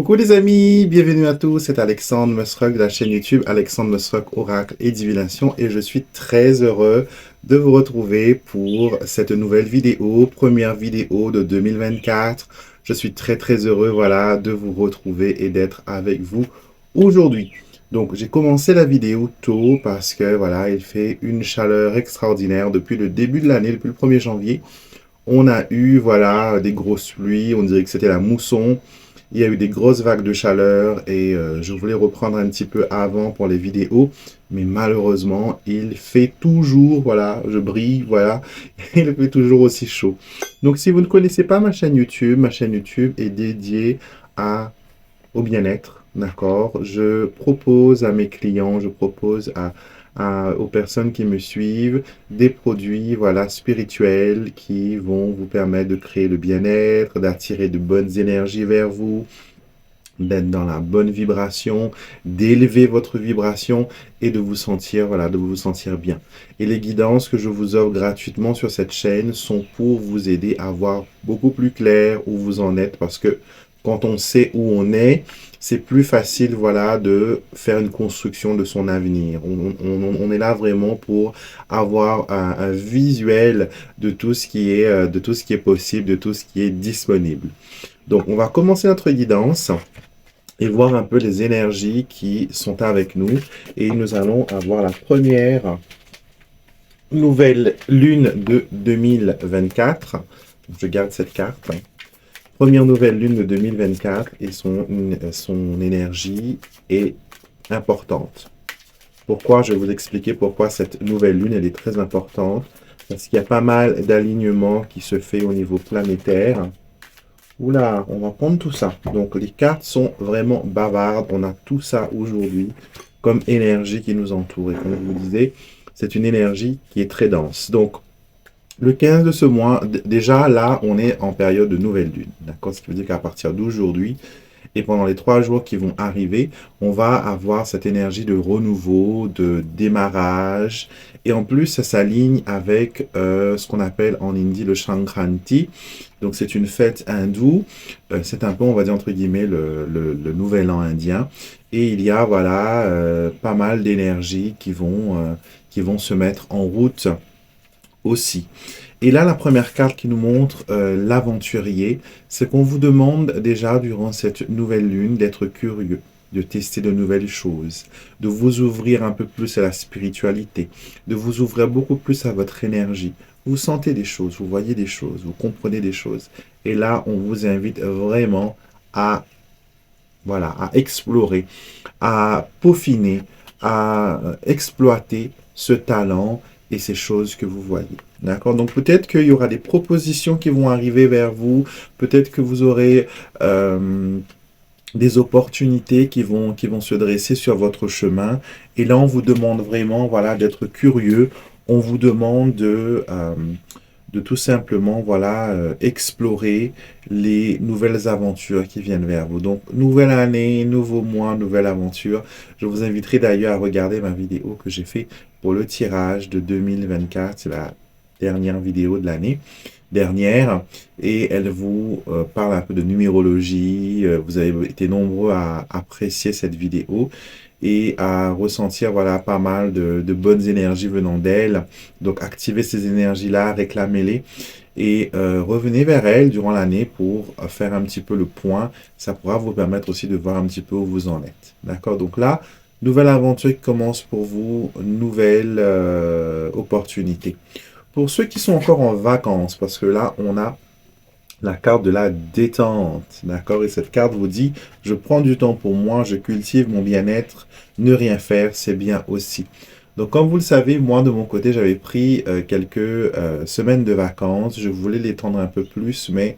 Coucou les amis, bienvenue à tous, c'est Alexandre Musrock de la chaîne YouTube Alexandre Musrock Oracle et Divination et je suis très heureux de vous retrouver pour cette nouvelle vidéo, première vidéo de 2024. Je suis très heureux voilà, de vous retrouver et d'être avec vous aujourd'hui. Donc j'ai commencé la vidéo tôt parce que voilà, il fait une chaleur extraordinaire depuis le début de l'année, depuis le 1er janvier. On a eu voilà, des grosses pluies, on dirait que c'était la mousson. Il y a eu des grosses vagues de chaleur et je voulais reprendre un petit peu avant pour les vidéos, mais malheureusement, il fait toujours, voilà, je brille, voilà, il fait toujours aussi chaud. Donc, si vous ne connaissez pas ma chaîne YouTube est dédiée au bien-être, d'accord? Je propose à mes clients, je propose aux personnes qui me suivent des produits, voilà, spirituels qui vont vous permettre de créer le bien-être, d'attirer de bonnes énergies vers vous, d'être dans la bonne vibration, d'élever votre vibration et de vous sentir, voilà, de vous sentir bien. Et les guidances que je vous offre gratuitement sur cette chaîne sont pour vous aider à voir beaucoup plus clair où vous en êtes parce que quand on sait où on est, c'est plus facile, voilà, de faire une construction de son avenir. On est là vraiment pour avoir un visuel de tout ce qui est, de tout ce qui est possible, de tout ce qui est disponible. Donc, on va commencer notre guidance et voir un peu les énergies qui sont avec nous. Et nous allons avoir la première nouvelle lune de 2024. Je garde cette carte. Première nouvelle lune de 2024 et son énergie est importante. Pourquoi? Je vais vous expliquer pourquoi cette nouvelle lune elle est très importante. Parce qu'il y a pas mal d'alignements qui se fait au niveau planétaire. Oula, on va prendre tout ça. Donc, les cartes sont vraiment bavardes. On a tout ça aujourd'hui comme énergie qui nous entoure. Et comme je vous disais, c'est une énergie qui est très dense. Donc, le 15 de ce mois, déjà là, on est en période de nouvelle lune. D'accord? Ce qui veut dire qu'à partir d'aujourd'hui, et pendant les 3 jours qui vont arriver, on va avoir cette énergie de renouveau, de démarrage. Et en plus, ça s'aligne avec ce qu'on appelle en hindi le Sankranti. Donc, c'est une fête hindoue. C'est un peu, on va dire, entre guillemets, le nouvel an indien. Et il y a, voilà, pas mal d'énergies qui vont se mettre en route aussi. Et là, la première carte qui nous montre l'aventurier, c'est qu'on vous demande déjà durant cette nouvelle lune d'être curieux, de tester de nouvelles choses, de vous ouvrir un peu plus à la spiritualité, de vous ouvrir beaucoup plus à votre énergie. Vous sentez des choses, vous voyez des choses, vous comprenez des choses. Et là, on vous invite vraiment à, voilà, à explorer, à peaufiner, à exploiter ce talent et ces choses que vous voyez. D'accord? Donc peut-être qu'il y aura des propositions qui vont arriver vers vous, peut-être que vous aurez des opportunités qui vont se dresser sur votre chemin. Et là, on vous demande vraiment, voilà, d'être curieux. On vous demande de tout simplement, voilà, explorer les nouvelles aventures qui viennent vers vous. Donc, nouvelle année, nouveau mois, nouvelle aventure. Je vous inviterai d'ailleurs à regarder ma vidéo que j'ai fait pour le tirage de 2024. C'est la dernière vidéo de l'année dernière et elle vous parle un peu de numérologie. Vous avez été nombreux à apprécier cette vidéo et à ressentir voilà pas mal de bonnes énergies venant d'elle. Donc activez ces énergies-là, réclamez-les et revenez vers elle durant l'année pour faire un petit peu le point. Ça pourra vous permettre aussi de voir un petit peu où vous en êtes. D'accord? Donc là, nouvelle aventure qui commence pour vous, nouvelle opportunité. Pour ceux qui sont encore en vacances, parce que là, on a la carte de la détente, d'accord? Et cette carte vous dit, je prends du temps pour moi, je cultive mon bien-être, ne rien faire, c'est bien aussi. Donc, comme vous le savez, moi, de mon côté, j'avais pris quelques semaines de vacances. Je voulais l'étendre un peu plus, mais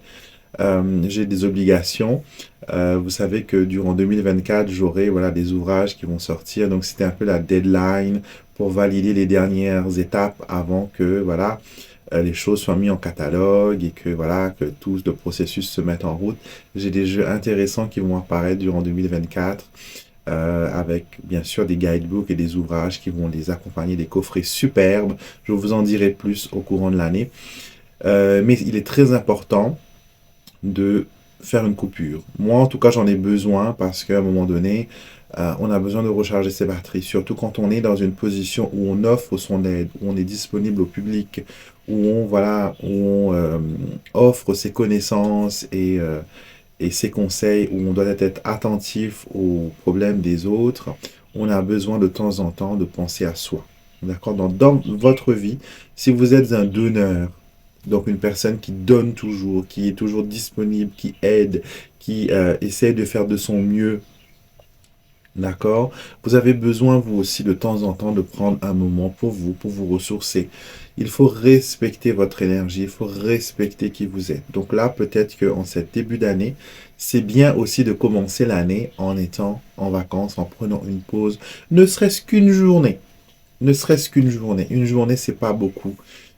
j'ai des obligations. Vous savez que durant 2024, j'aurai voilà, des ouvrages qui vont sortir. Donc, c'était un peu la deadline pour valider les dernières étapes avant que voilà, les choses soient mises en catalogue et que, voilà, que tout le processus se mette en route. J'ai des jeux intéressants qui vont apparaître durant 2024. Avec bien sûr des guidebooks et des ouvrages qui vont les accompagner, des coffrets superbes. Je vous en dirai plus au courant de l'année. Mais il est très important de faire une coupure. Moi, en tout cas, j'en ai besoin parce qu'à un moment donné, on a besoin de recharger ses batteries, surtout quand on est dans une position où on offre son aide, où on est disponible au public, où on, voilà, où on offre ses connaissances et ses conseils, où on doit être attentif aux problèmes des autres. On a besoin de temps en temps de penser à soi. D'accord? Dans votre vie, si vous êtes un donneur, donc une personne qui donne toujours, qui est toujours disponible, qui aide, qui essaie de faire de son mieux, d'accord? Vous avez besoin, vous aussi, de temps en temps, de prendre un moment pour vous ressourcer. Il faut respecter votre énergie, il faut respecter qui vous êtes. Donc là, peut-être qu'en cet début d'année, c'est bien aussi de commencer l'année en étant en vacances, en prenant une pause, ne serait-ce qu'une journée. Ne serait-ce qu'une journée. Une journée, c'est pas beaucoup.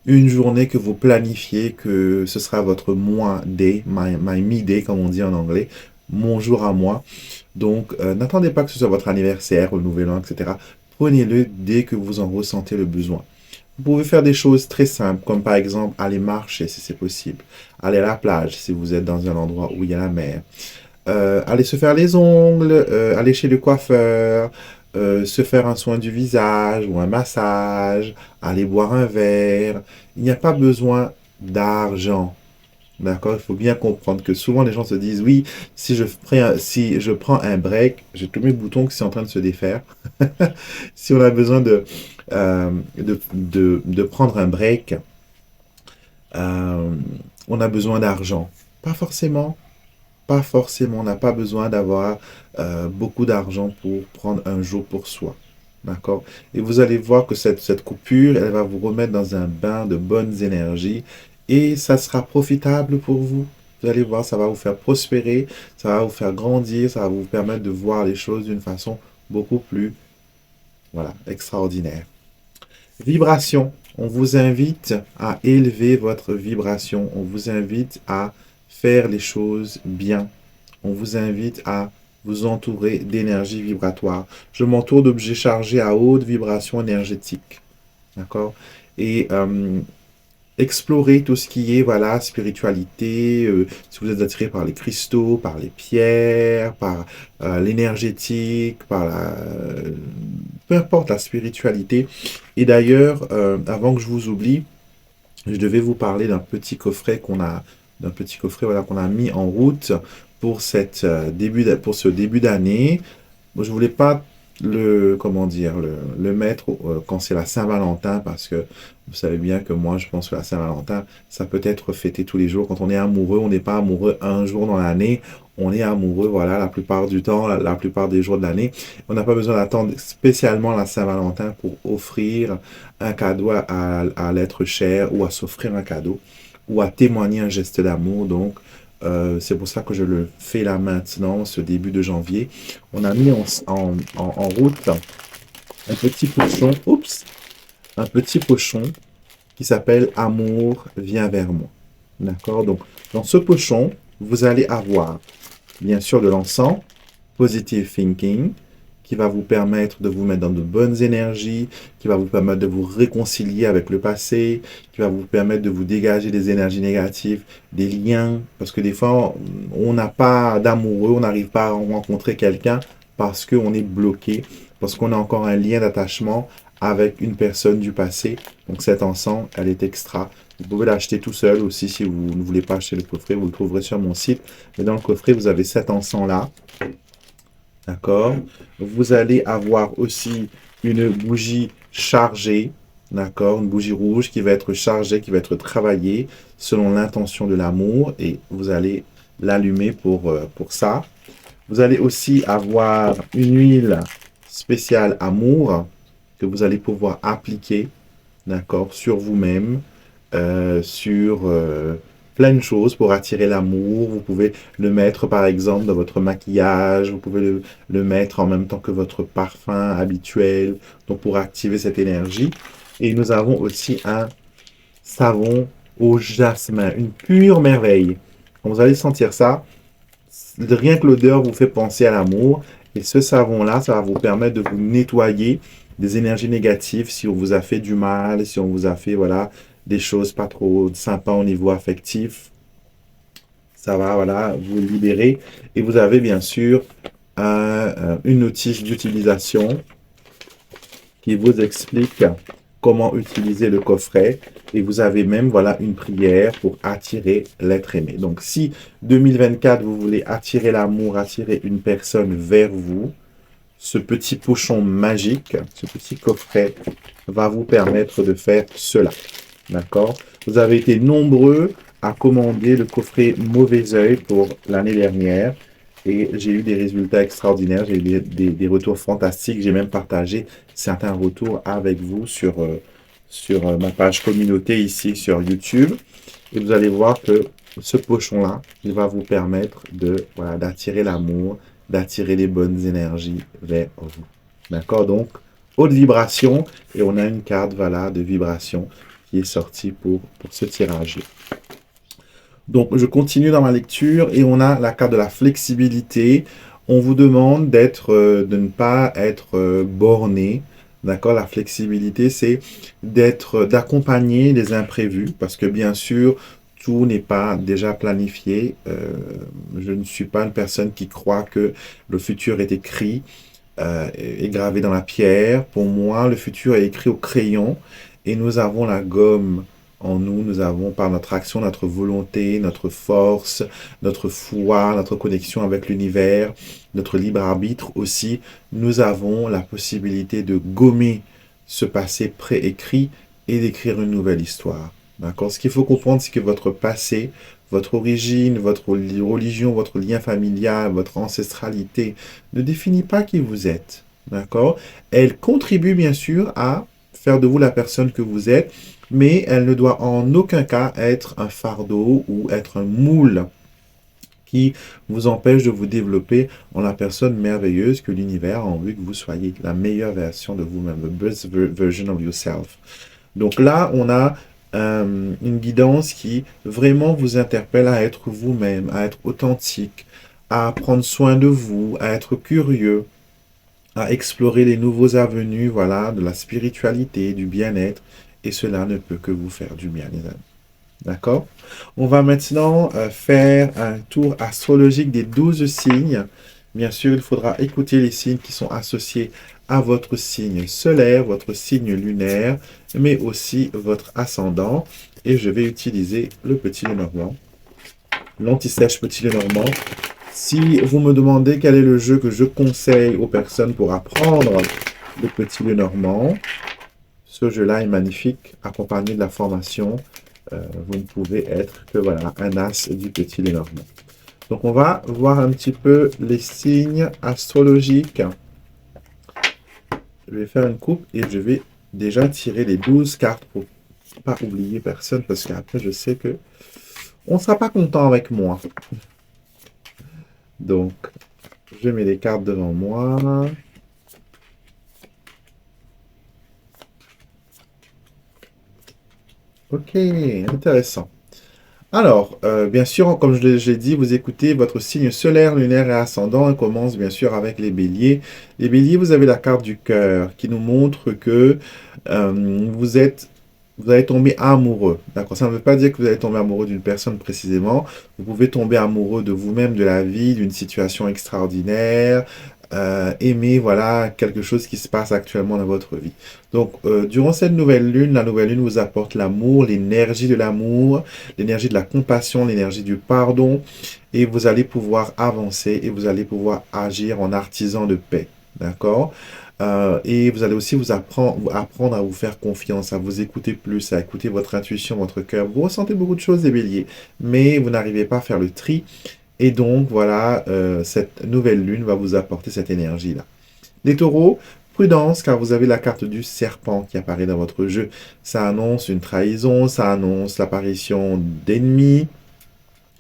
Une journée que vous planifiez, que ce sera votre moi day, my me day, comme on dit en anglais, mon jour à moi. Donc, n'attendez pas que ce soit votre anniversaire, le nouvel an, etc. Prenez-le dès que vous en ressentez le besoin. Vous pouvez faire des choses très simples, comme par exemple aller marcher si c'est possible, aller à la plage si vous êtes dans un endroit où il y a la mer, aller se faire les ongles, aller chez le coiffeur, se faire un soin du visage ou un massage, aller boire un verre. Il n'y a pas besoin d'argent. D'accord? Il faut bien comprendre que souvent les gens se disent, oui, si je prends un break, j'ai tous mes boutons qui sont en train de se défaire. Si on a besoin de prendre un break, euh, on a besoin d'argent. Pas forcément. Pas forcément. On n'a pas besoin d'avoir beaucoup d'argent pour prendre un jour pour soi. D'accord? Et vous allez voir que cette coupure, elle va vous remettre dans un bain de bonnes énergies et ça sera profitable pour vous. Vous allez voir, ça va vous faire prospérer, ça va vous faire grandir, ça va vous permettre de voir les choses d'une façon beaucoup plus, voilà, extraordinaire. Vibration. On vous invite à élever votre vibration. On vous invite à faire les choses bien. On vous invite à vous entourer d'énergie vibratoire. Je m'entoure d'objets chargés à haute vibration énergétique. D'accord? Et explorer tout ce qui est, voilà, spiritualité, si vous êtes attiré par les cristaux, par les pierres, par l'énergétique, peu importe la spiritualité. Et d'ailleurs, avant que je vous oublie, je devais vous parler d'un petit coffret, voilà, qu'on a mis en route pour pour ce début d'année. Moi, je voulais pas comment dire, le mettre quand c'est la Saint-Valentin, parce que vous savez bien que moi, je pense que la Saint-Valentin, ça peut être fêté tous les jours. Quand on est amoureux, on n'est pas amoureux un jour dans l'année. On est amoureux, voilà, la plupart du temps, la plupart des jours de l'année. On n'a pas besoin d'attendre spécialement la Saint-Valentin pour offrir un cadeau à l'être cher ou à s'offrir un cadeau ou à témoigner un geste d'amour. Donc, c'est pour ça que je le fais là maintenant, ce début de janvier. On a mis en route un petit pochon, un petit pochon qui s'appelle Amour, viens vers moi. D'accord? Donc, dans ce pochon, vous allez avoir, bien sûr, de l'encens, Positive Thinking, qui va vous permettre de vous mettre dans de bonnes énergies, qui va vous permettre de vous réconcilier avec le passé, qui va vous permettre de vous dégager des énergies négatives, des liens, parce que des fois, on n'a pas d'amoureux, on n'arrive pas à rencontrer quelqu'un parce qu'on est bloqué, parce qu'on a encore un lien d'attachement avec une personne du passé. Donc cet encens, elle est extra. Vous pouvez l'acheter tout seul aussi si vous ne voulez pas acheter le coffret, vous le trouverez sur mon site. Mais dans le coffret, vous avez cet encens-là. D'accord? Vous allez avoir aussi une bougie chargée, d'accord? Une bougie rouge qui va être chargée, qui va être travaillée selon l'intention de l'amour et vous allez l'allumer pour ça. Vous allez aussi avoir une huile spéciale amour que vous allez pouvoir appliquer, d'accord, sur vous-même, sur plein de choses pour attirer l'amour. Vous pouvez le mettre par exemple dans votre maquillage, vous pouvez le mettre en même temps que votre parfum habituel, donc pour activer cette énergie. Et nous avons aussi un savon au jasmin, une pure merveille. Quand vous allez sentir ça, rien que l'odeur vous fait penser à l'amour. Et ce savon-là, ça va vous permettre de vous nettoyer des énergies négatives si on vous a fait du mal, si on vous a fait, voilà, des choses pas trop sympas au niveau affectif. Ça va, voilà, vous libérer. Et vous avez bien sûr une notice d'utilisation qui vous explique comment utiliser le coffret. Et vous avez même, voilà, une prière pour attirer l'être aimé. Donc, si 2024, vous voulez attirer l'amour, attirer une personne vers vous, ce petit pochon magique, ce petit coffret va vous permettre de faire cela. D'accord? Vous avez été nombreux à commander le coffret Mauvais Oeil pour l'année dernière. Et j'ai eu des résultats extraordinaires, j'ai eu des retours fantastiques. J'ai même partagé certains retours avec vous sur ma page communauté ici sur YouTube. Et vous allez voir que ce pochon-là, il va vous permettre de, voilà, d'attirer l'amour, d'attirer les bonnes énergies vers vous. D'accord? Donc, haute vibration. Et on a une carte, voilà, de vibration qui est sortie pour ce tirage-là. Donc, je continue dans ma lecture et on a la carte de la flexibilité. On vous demande de ne pas être borné. D'accord? La flexibilité, c'est d'accompagner les imprévus parce que bien sûr, tout n'est pas déjà planifié. Je ne suis pas une personne qui croit que le futur est écrit, est gravé dans la pierre. Pour moi, le futur est écrit au crayon et nous avons la gomme en nous. Nous avons par notre action, notre volonté, notre force, notre foi, notre connexion avec l'univers, notre libre arbitre aussi. Nous avons la possibilité de gommer ce passé préécrit et d'écrire une nouvelle histoire. D'accord? Ce qu'il faut comprendre, c'est que votre passé, votre origine, votre religion, votre lien familial, votre ancestralité ne définit pas qui vous êtes. D'accord? Elle contribue bien sûr à faire de vous la personne que vous êtes, mais elle ne doit en aucun cas être un fardeau ou être un moule qui vous empêche de vous développer en la personne merveilleuse que l'univers a envie que vous soyez, la meilleure version de vous-même, the best version of yourself. Donc là, on a une guidance qui vraiment vous interpelle à être vous-même, à être authentique, à prendre soin de vous, à être curieux, à explorer les nouveaux avenues, voilà, de la spiritualité, du bien-être, et cela ne peut que vous faire du bien, les amis. D'accord? On va maintenant faire un tour astrologique des 12 signes. Bien sûr, il faudra écouter les signes qui sont associés à votre signe solaire, votre signe lunaire, mais aussi votre ascendant. Et je vais utiliser le petit Lenormand, l'anti-sèche petit Lenormand. Si vous me demandez quel est le jeu que je conseille aux personnes pour apprendre le petit Lenormand, ce jeu-là est magnifique, accompagné de la formation. Vous ne pouvez être que voilà, un as du petit Lenormand. Donc, on va voir un petit peu les signes astrologiques. Je vais faire une coupe et je vais déjà tirer les 12 cartes pour ne pas oublier personne parce qu'après, je sais que on ne sera pas content avec moi. Donc, je mets les cartes devant moi. Ok, intéressant. Alors, bien sûr, comme je l'ai dit, vous écoutez votre signe solaire, lunaire et ascendant. On commence bien sûr avec les béliers. Les béliers, vous avez la carte du cœur qui nous montre que vous allez tomber amoureux. D'accord? Ça ne veut pas dire que vous allez tomber amoureux d'une personne précisément. Vous pouvez tomber amoureux de vous-même, de la vie, d'une situation extraordinaire. Aimer, voilà, quelque chose qui se passe actuellement dans votre vie. Donc, durant cette nouvelle lune, la nouvelle lune vous apporte l'amour, l'énergie de l'amour, l'énergie de la compassion, l'énergie du pardon, et vous allez pouvoir avancer et vous allez pouvoir agir en artisan de paix. D'accord? Et vous allez aussi vous apprendre à vous faire confiance, à vous écouter plus, à écouter votre intuition, votre cœur. Vous ressentez beaucoup de choses, les béliers, mais vous n'arrivez pas à faire le tri. Et donc, voilà, cette nouvelle lune va vous apporter cette énergie-là. Les taureaux, prudence, car vous avez la carte du serpent qui apparaît dans votre jeu. Ça annonce une trahison, ça annonce l'apparition d'ennemis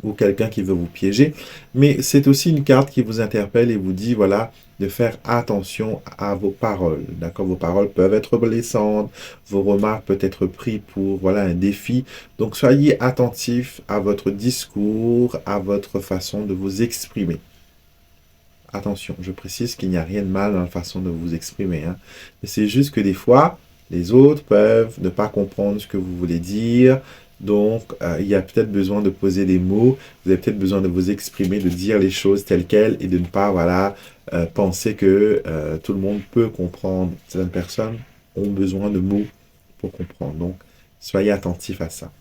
ou quelqu'un qui veut vous piéger. Mais c'est aussi une carte qui vous interpelle et vous dit, voilà, de faire attention à vos paroles. D'accord? Vos paroles peuvent être blessantes, vos remarques peuvent être prises pour, voilà, un défi. Donc, soyez attentifs à votre discours, à votre façon de vous exprimer. Attention, je précise qu'il n'y a rien de mal dans la façon de vous exprimer. Hein. Mais c'est juste que des fois, les autres peuvent ne pas comprendre ce que vous voulez dire. Donc, il y a peut-être besoin de poser des mots, vous avez peut-être besoin de vous exprimer, de dire les choses telles quelles et de ne pas, voilà, penser que tout le monde peut comprendre. Certaines personnes ont besoin de mots pour comprendre. Donc, soyez attentifs à ça.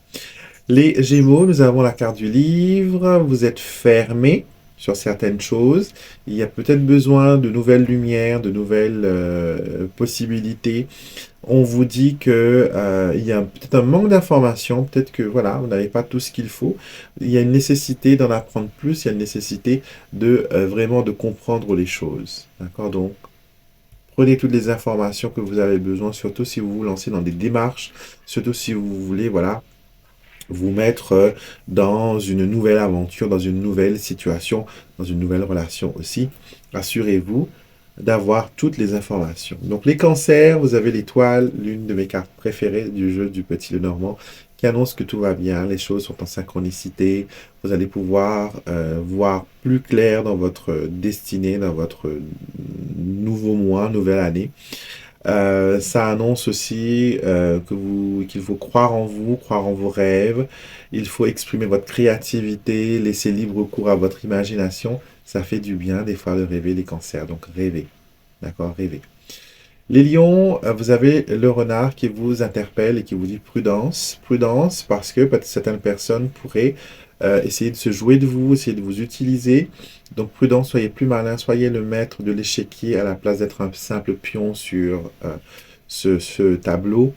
Les Gémeaux, nous avons la carte du livre. Vous êtes fermé sur certaines choses. Il y a peut-être besoin de nouvelles lumières, de nouvelles possibilités. On vous dit que il y a peut-être un manque d'informations, peut-être que voilà, vous n'avez pas tout ce qu'il faut. Il y a une nécessité d'en apprendre plus, il y a une nécessité de vraiment de comprendre les choses. D'accord? Donc, prenez toutes les informations que vous avez besoin, surtout si vous vous lancez dans des démarches, surtout si vous voulez, voilà, vous mettre dans une nouvelle aventure, dans une nouvelle situation, dans une nouvelle relation aussi. Assurez-vous d'avoir toutes les informations. Donc les cancers, vous avez l'étoile, l'une de mes cartes préférées du jeu du Petit Lenormand, qui annonce que tout va bien, les choses sont en synchronicité, vous allez pouvoir voir plus clair dans votre destinée, dans votre nouveau mois, nouvelle année. Ça annonce aussi qu'il faut croire en vous, croire en vos rêves. Il faut exprimer votre créativité, laisser libre cours à votre imagination. Ça fait du bien des fois de rêver les cancers. Donc rêvez. D'accord? Rêvez. Les lions, vous avez le renard qui vous interpelle et qui vous dit prudence. Prudence parce que certaines personnes pourraient essayer de se jouer de vous, essayer de vous utiliser. Donc prudence, soyez plus malin, soyez le maître de l'échiquier à la place d'être un simple pion sur ce tableau.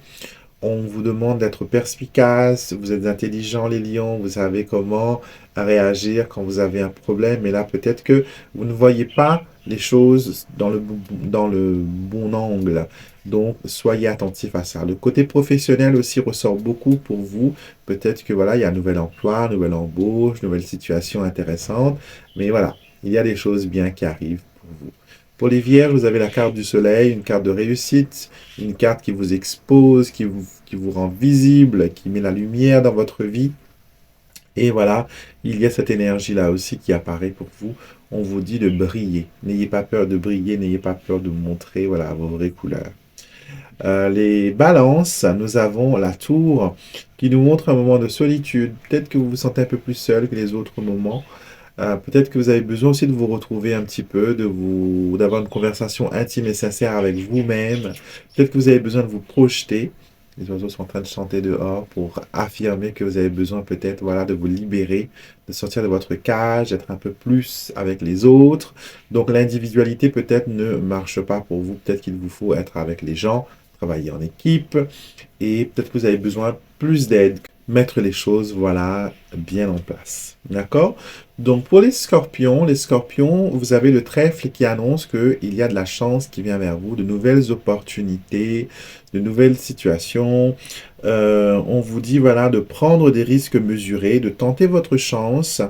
On vous demande d'être perspicace, vous êtes intelligent les lions, vous savez comment réagir quand vous avez un problème, mais là peut-être que vous ne voyez pas les choses dans le bon angle. Donc soyez attentifs à ça. Le côté professionnel aussi ressort beaucoup pour vous. Peut-être que voilà, il y a un nouvel emploi, une nouvelle embauche, nouvelle situation intéressante, mais voilà, il y a des choses bien qui arrivent pour vous. Pour les vierges, vous avez la carte du soleil, une carte de réussite, une carte qui vous expose, qui vous rend visible, qui met la lumière dans votre vie. Et voilà, il y a cette énergie-là aussi qui apparaît pour vous. On vous dit de briller. N'ayez pas peur de briller, n'ayez pas peur de montrer voilà, vos vraies couleurs. Les balances, nous avons la tour qui nous montre un moment de solitude. Peut-être que vous vous sentez un peu plus seul que les autres moments. Peut-être que vous avez besoin aussi de vous retrouver un petit peu, d'avoir une conversation intime et sincère avec vous-même. Peut-être que vous avez besoin de vous projeter. Les oiseaux sont en train de chanter dehors pour affirmer que vous avez besoin peut-être voilà, de vous libérer, de sortir de votre cage, d'être un peu plus avec les autres. Donc l'individualité peut-être ne marche pas pour vous. Peut-être qu'il vous faut être avec les gens, travailler en équipe. Et peut-être que vous avez besoin plus d'aide, mettre les choses voilà, bien en place. D'accord? Donc pour les scorpions, vous avez le trèfle qui annonce qu'il y a de la chance qui vient vers vous, de nouvelles opportunités, de nouvelles situations. On vous dit voilà, de prendre des risques mesurés, de tenter votre chance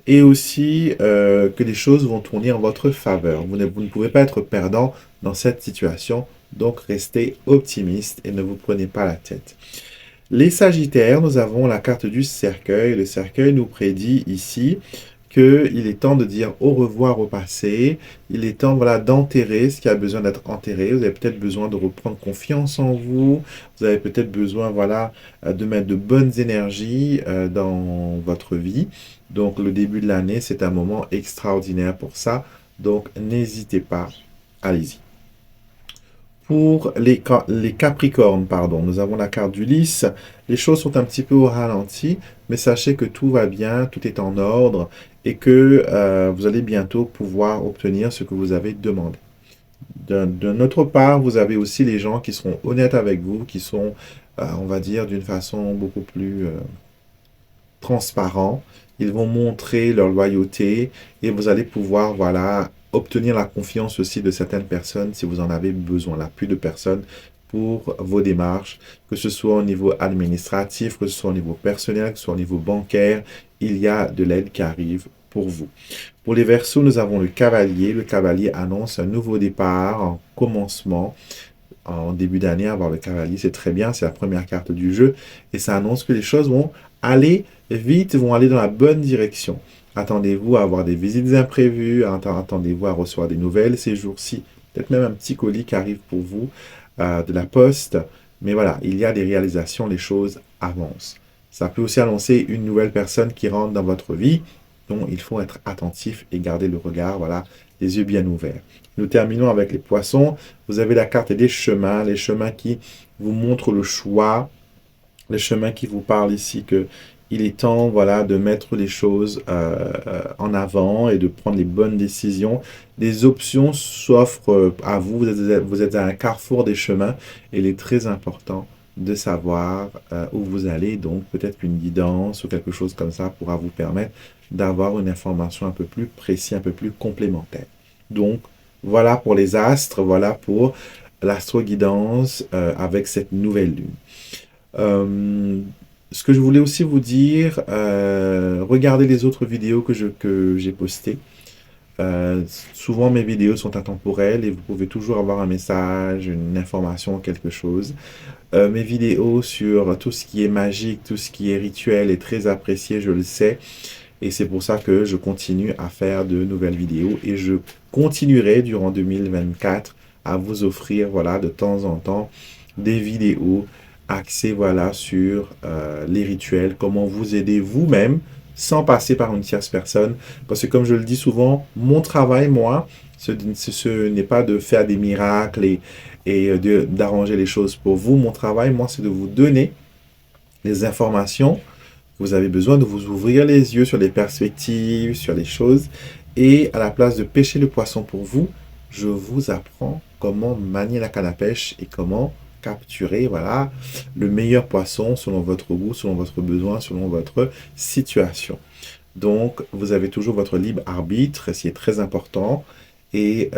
et aussi que les choses vont tourner en votre faveur. Vous ne pouvez pas être perdant dans cette situation, donc restez optimiste et ne vous prenez pas la tête. Les Sagittaires, nous avons la carte du cercueil. Le cercueil nous prédit ici qu'il est temps de dire au revoir au passé. Il est temps voilà, d'enterrer ce qui a besoin d'être enterré. Vous avez peut-être besoin de reprendre confiance en vous. Vous avez peut-être besoin voilà, de mettre de bonnes énergies dans votre vie. Donc le début de l'année, c'est un moment extraordinaire pour ça. Donc n'hésitez pas, allez-y. Pour les Capricornes, pardon, nous avons la carte du lys. Les choses sont un petit peu au ralenti, mais sachez que tout va bien, tout est en ordre et que vous allez bientôt pouvoir obtenir ce que vous avez demandé. De notre part, vous avez aussi les gens qui seront honnêtes avec vous, qui sont, on va dire, d'une façon beaucoup plus transparents. Ils vont montrer leur loyauté et vous allez pouvoir, voilà, obtenir la confiance aussi de certaines personnes si vous en avez besoin, l'appui de personnes pour vos démarches, que ce soit au niveau administratif, que ce soit au niveau personnel, que ce soit au niveau bancaire, il y a de l'aide qui arrive pour vous. Pour les Verseaux, nous avons le cavalier. Le cavalier annonce un nouveau départ, un commencement. En début d'année, avoir le cavalier, c'est très bien, c'est la première carte du jeu, et ça annonce que les choses vont aller vite, vont aller dans la bonne direction. Attendez-vous à avoir des visites imprévues, attendez-vous à recevoir des nouvelles ces jours-ci, peut-être même un petit colis qui arrive pour vous de la poste, mais voilà, il y a des réalisations, les choses avancent. Ça peut aussi annoncer une nouvelle personne qui rentre dans votre vie. Donc, il faut être attentif et garder le regard, voilà, les yeux bien ouverts. Nous terminons avec les poissons. Vous avez la carte des chemins, les chemins qui vous montrent le choix, les chemins qui vous parlent ici que il est temps, voilà, de mettre les choses en avant et de prendre les bonnes décisions. Des options s'offrent à vous. Vous êtes à un carrefour des chemins et il est très important de savoir où vous allez. Donc, peut-être qu'une guidance ou quelque chose comme ça pourra vous permettre d'avoir une information un peu plus précise, un peu plus complémentaire. Donc, voilà pour les astres, voilà pour l'astro-guidance avec cette nouvelle lune. Ce que je voulais aussi vous dire, regardez les autres vidéos que j'ai postées. Souvent mes vidéos sont intemporelles et vous pouvez toujours avoir un message, une information, quelque chose. Mes vidéos sur tout ce qui est magique, tout ce qui est rituel est très apprécié, je le sais. Et c'est pour ça que je continue à faire de nouvelles vidéos et je continuerai durant 2024 à vous offrir, voilà, de temps en temps des vidéos axées, voilà, sur les rituels, comment vous aider vous-même sans passer par une tierce personne. Parce que comme je le dis souvent, mon travail, moi, ce n'est pas de faire des miracles et d'arranger les choses pour vous. Mon travail, moi, c'est de vous donner les informations. Vous avez besoin de vous ouvrir les yeux sur les perspectives, sur les choses. Et à la place de pêcher le poisson pour vous, je vous apprends comment manier la canne à pêche et comment capturer, voilà, le meilleur poisson selon votre goût, selon votre besoin, selon votre situation. Donc, vous avez toujours votre libre arbitre, ce qui est très important. Et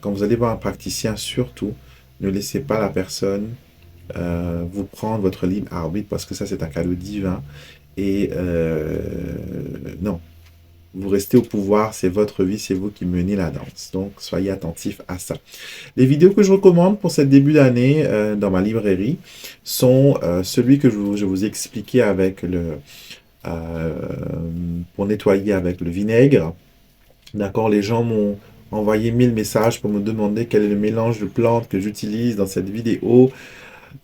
quand vous allez voir un praticien, surtout, ne laissez pas la personne vous prendre votre libre arbitre parce que ça, c'est un cadeau divin. Et non, vous restez au pouvoir, c'est votre vie, c'est vous qui menez la danse. Donc, soyez attentifs à ça. Les vidéos que je recommande pour ce début d'année dans ma librairie sont celui que je vous ai expliqué avec pour nettoyer avec le vinaigre. D'accord, les gens m'ont envoyé 1000 messages pour me demander quel est le mélange de plantes que j'utilise dans cette vidéo.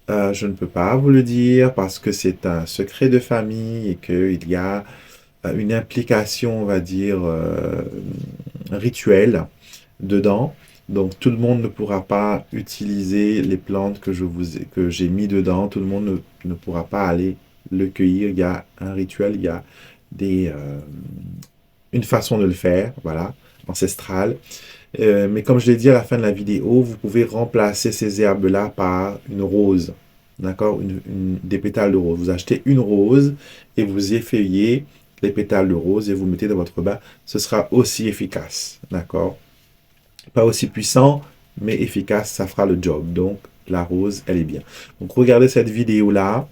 Je ne peux pas vous le dire parce que c'est un secret de famille et qu'il y a une implication, on va dire, rituelle dedans. Donc, tout le monde ne pourra pas utiliser les plantes que j'ai mis dedans. Tout le monde ne pourra pas aller le cueillir. Il y a un rituel, il y a une façon de le faire, voilà, ancestrale. Mais comme je l'ai dit à la fin de la vidéo, vous pouvez remplacer ces herbes-là par une rose, d'accord, des pétales de rose. Vous achetez une rose et vous effeuillez les pétales de rose et vous mettez dans votre bain. Ce sera aussi efficace, d'accord. Pas aussi puissant, mais efficace, ça fera le job. Donc, la rose, elle est bien. Donc, regardez cette vidéo-là.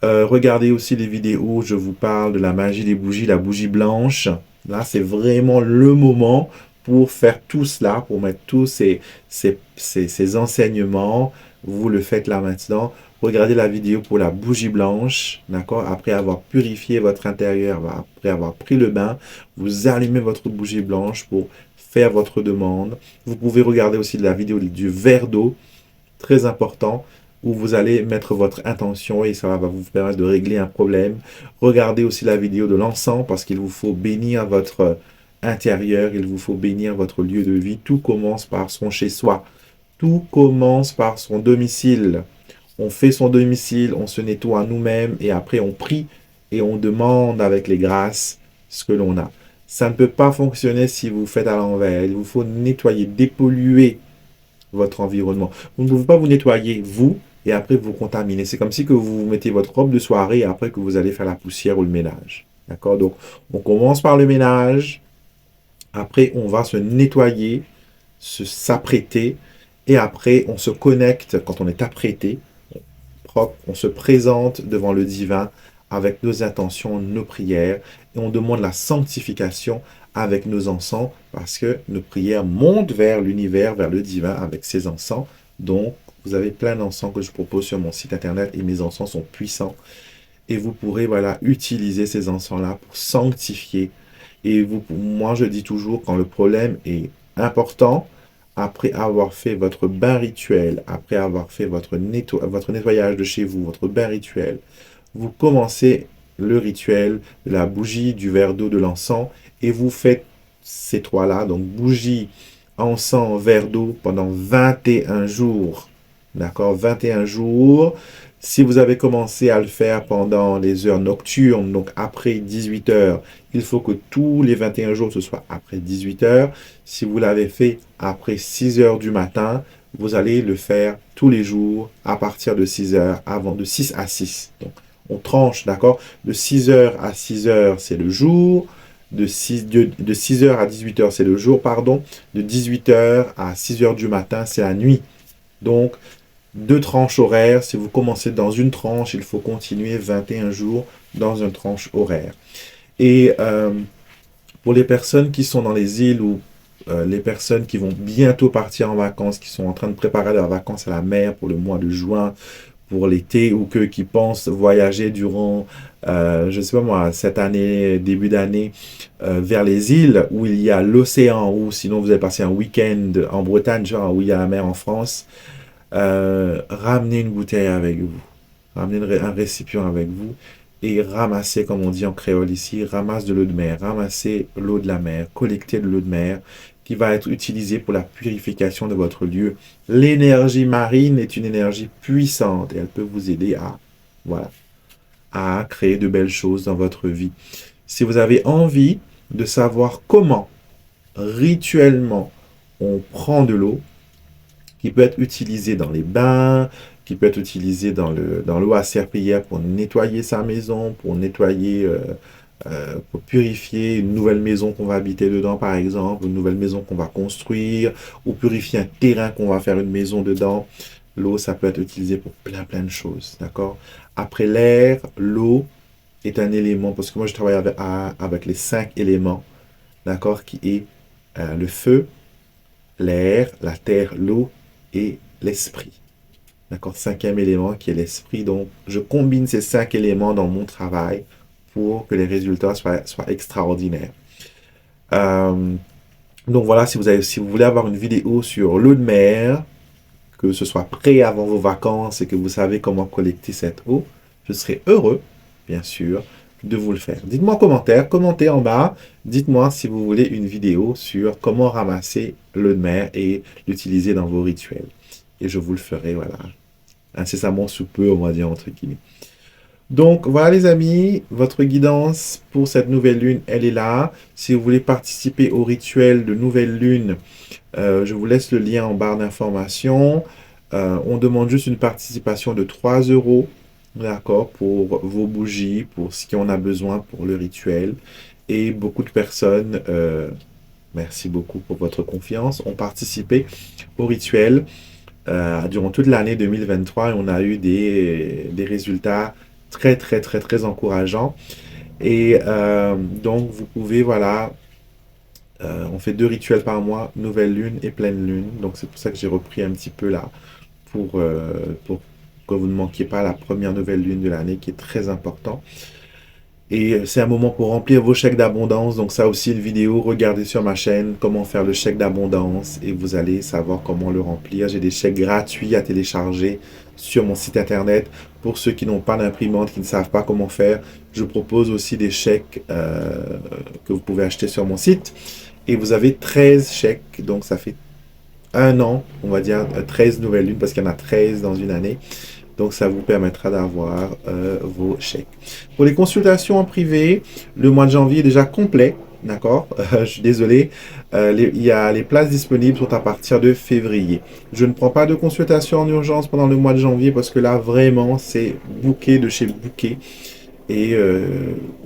Regardez aussi les vidéos où je vous parle de la magie des bougies, la bougie blanche. Là, c'est vraiment le moment pour faire tout cela, pour mettre tous ces enseignements. Vous le faites là maintenant. Regardez la vidéo pour la bougie blanche, d'accord? Après avoir purifié votre intérieur, après avoir pris le bain, vous allumez votre bougie blanche pour faire votre demande. Vous pouvez regarder aussi la vidéo du verre d'eau, très important, où vous allez mettre votre intention et ça va vous permettre de régler un problème. Regardez aussi la vidéo de l'encens parce qu'il vous faut bénir votre intérieur, il vous faut bénir votre lieu de vie. Tout commence par son chez-soi. Tout commence par son domicile. On fait son domicile, on se nettoie nous-mêmes et après on prie et on demande avec les grâces ce que l'on a. Ça ne peut pas fonctionner si vous faites à l'envers. Il vous faut nettoyer, dépolluer votre environnement. Vous ne pouvez pas vous nettoyer, vous, et après vous contaminer. C'est comme si que vous mettez votre robe de soirée et après que vous allez faire la poussière ou le ménage. D'accord? Donc, on commence par le ménage. Après, on va se nettoyer, s'apprêter. Et après, on se connecte quand on est apprêté, propre. On se présente devant le divin avec nos intentions, nos prières. Et on demande la sanctification avec nos encens parce que nos prières montent vers l'univers, vers le divin avec ces encens. Donc, vous avez plein d'encens que je propose sur mon site internet et mes encens sont puissants. Et vous pourrez, voilà, utiliser ces encens-là pour sanctifier. Et moi, je dis toujours, quand le problème est important, après avoir fait votre bain rituel, après avoir fait votre nettoyage de chez vous, votre bain rituel, vous commencez le rituel de la bougie, du verre d'eau, de l'encens, et vous faites ces trois-là, donc bougie, encens, verre d'eau, pendant 21 jours. D'accord? 21 jours. Si vous avez commencé à le faire pendant les heures nocturnes, donc après 18 heures, il faut que tous les 21 jours, ce soit après 18 heures. Si vous l'avez fait après 6 heures du matin, vous allez le faire tous les jours à partir de 6 heures, avant de 6 à 6. Donc, on tranche, d'accord? De 6 heures à 6 heures, c'est le jour. De 6 heures à 18 heures, c'est le jour, pardon. De 18 heures à 6 heures du matin, c'est la nuit. Donc, deux tranches horaires. Si vous commencez dans une tranche, il faut continuer 21 jours dans une tranche horaire. Et pour les personnes qui sont dans les îles ou les personnes qui vont bientôt partir en vacances, qui sont en train de préparer leurs vacances à la mer pour le mois de juin, pour l'été, ou que qui pensent voyager durant, je ne sais pas moi, cette année, début d'année, vers les îles où il y a l'océan, ou sinon vous allez passer un week-end en Bretagne, genre où il y a la mer en France, ramenez une bouteille avec vous, ramenez un récipient avec vous, et ramassez, comme on dit en créole ici, ramasse de l'eau de mer, ramassez l'eau de la mer, collectez de l'eau de mer, qui va être utilisée pour la purification de votre lieu. L'énergie marine est une énergie puissante et elle peut vous aider à, voilà, à créer de belles choses dans votre vie. Si vous avez envie de savoir comment, rituellement, on prend de l'eau, qui peut être utilisée dans les bains, qui peut être utilisée dans l'eau à serpillière pour nettoyer sa maison, pour nettoyer, pour purifier une nouvelle maison qu'on va habiter dedans, par exemple, une nouvelle maison qu'on va construire, ou purifier un terrain qu'on va faire une maison dedans. L'eau, ça peut être utilisé pour plein de choses, d'accord? Après l'air, l'eau est un élément, parce que moi je travaille avec les 5 éléments, d'accord, qui est le feu, l'air, la terre, l'eau et l'esprit. D'accord? Cinquième élément qui est l'esprit. Donc, je combine ces 5 éléments dans mon travail pour que les résultats soient extraordinaires. Donc voilà, si vous voulez avoir une vidéo sur l'eau de mer, que ce soit prêt avant vos vacances et que vous savez comment collecter cette eau, je serai heureux, bien sûr, de vous le faire. Dites-moi en commentaire, commentez en bas, dites-moi si vous voulez une vidéo sur comment ramasser l'eau de mer et l'utiliser dans vos rituels. Et je vous le ferai, voilà, incessamment sous peu, on va dire, entre guillemets. Donc, voilà les amis, votre guidance pour cette nouvelle lune, elle est là. Si vous voulez participer au rituel de nouvelle lune, je vous laisse le lien en barre d'informations. On demande juste une participation de 3 €, d'accord, pour vos bougies, pour ce qu'on a besoin pour le rituel. Et beaucoup de personnes, merci beaucoup pour votre confiance, ont participé au rituel durant toute l'année 2023 et on a eu des résultats très encourageants. Et donc, vous pouvez, voilà, on fait 2 rituels par mois, nouvelle lune et pleine lune. Donc, c'est pour ça que j'ai repris un petit peu là, pour que vous ne manquiez pas la première nouvelle lune de l'année, qui est très important. Et c'est un moment pour remplir vos chèques d'abondance. Donc ça aussi, une vidéo, regardez sur ma chaîne comment faire le chèque d'abondance et vous allez savoir comment le remplir. J'ai des chèques gratuits à télécharger sur mon site internet. Pour ceux qui n'ont pas d'imprimante, qui ne savent pas comment faire, je propose aussi des chèques que vous pouvez acheter sur mon site. Et vous avez 13 chèques, donc ça fait un an, on va dire 13 nouvelles lunes, parce qu'il y en a 13 dans une année. Donc, ça vous permettra d'avoir vos chèques. Pour les consultations en privé, le mois de janvier est déjà complet. D'accord? Je suis désolé. Les places disponibles sont à partir de février. Je ne prends pas de consultation en urgence pendant le mois de janvier parce que là, vraiment, c'est booké de chez booké. Et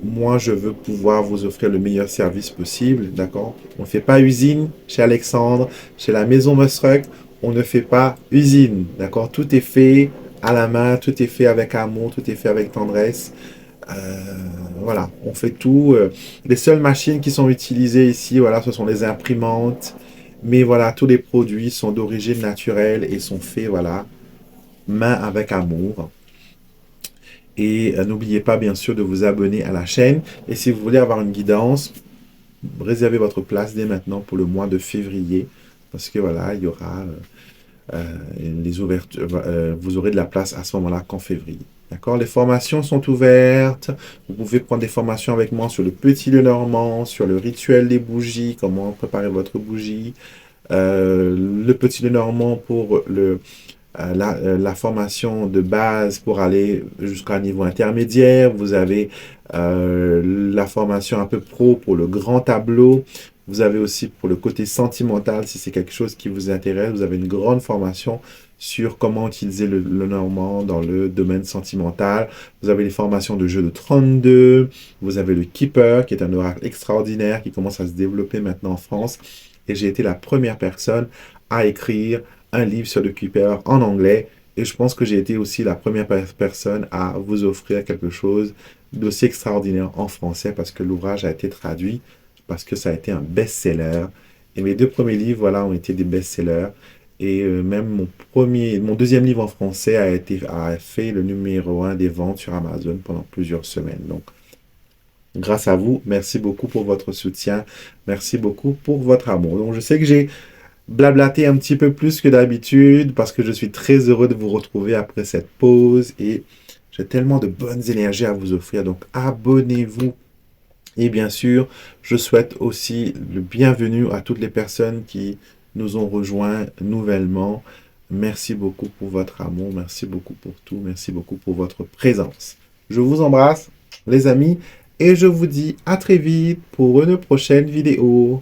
moi, je veux pouvoir vous offrir le meilleur service possible. D'accord? On ne fait pas usine chez Alexandre, chez la maison Musruck. On ne fait pas usine. D'accord? Tout est fait à la main, tout est fait avec amour, tout est fait avec tendresse. Voilà, on fait tout. Les seules machines qui sont utilisées ici, voilà, ce sont les imprimantes. Mais voilà, tous les produits sont d'origine naturelle et sont faits, voilà, main avec amour. Et n'oubliez pas, bien sûr, de vous abonner à la chaîne. Et si vous voulez avoir une guidance, réservez votre place dès maintenant pour le mois de février. Parce que voilà, il y aura les ouvertures, vous aurez de la place à ce moment-là qu'en février. D'accord? Les formations sont ouvertes. Vous pouvez prendre des formations avec moi sur le petit le normand, sur le rituel des bougies, comment préparer votre bougie, le petit le normand pour la formation de base pour aller jusqu'à un niveau intermédiaire. Vous avez la formation un peu pro pour le grand tableau. Vous avez aussi pour le côté sentimental, si c'est quelque chose qui vous intéresse, vous avez une grande formation sur comment utiliser le normand dans le domaine sentimental. Vous avez les formations de jeu de 32. Vous avez le Keeper, qui est un oracle extraordinaire qui commence à se développer maintenant en France. Et j'ai été la première personne à écrire un livre sur le Keeper en anglais. Et je pense que j'ai été aussi la première personne à vous offrir quelque chose d'aussi extraordinaire en français parce que l'ouvrage a été traduit, parce que ça a été un best-seller. Et mes deux premiers livres, voilà, ont été des best-sellers. Et même mon deuxième livre en français a fait le numéro 1 des ventes sur Amazon pendant plusieurs semaines. Donc, grâce à vous, merci beaucoup pour votre soutien. Merci beaucoup pour votre amour. Donc, je sais que j'ai blablaté un petit peu plus que d'habitude parce que je suis très heureux de vous retrouver après cette pause et j'ai tellement de bonnes énergies à vous offrir. Donc, abonnez-vous. Et bien sûr, je souhaite aussi le bienvenu à toutes les personnes qui nous ont rejoints nouvellement. Merci beaucoup pour votre amour, merci beaucoup pour tout, merci beaucoup pour votre présence. Je vous embrasse, les amis, et je vous dis à très vite pour une prochaine vidéo.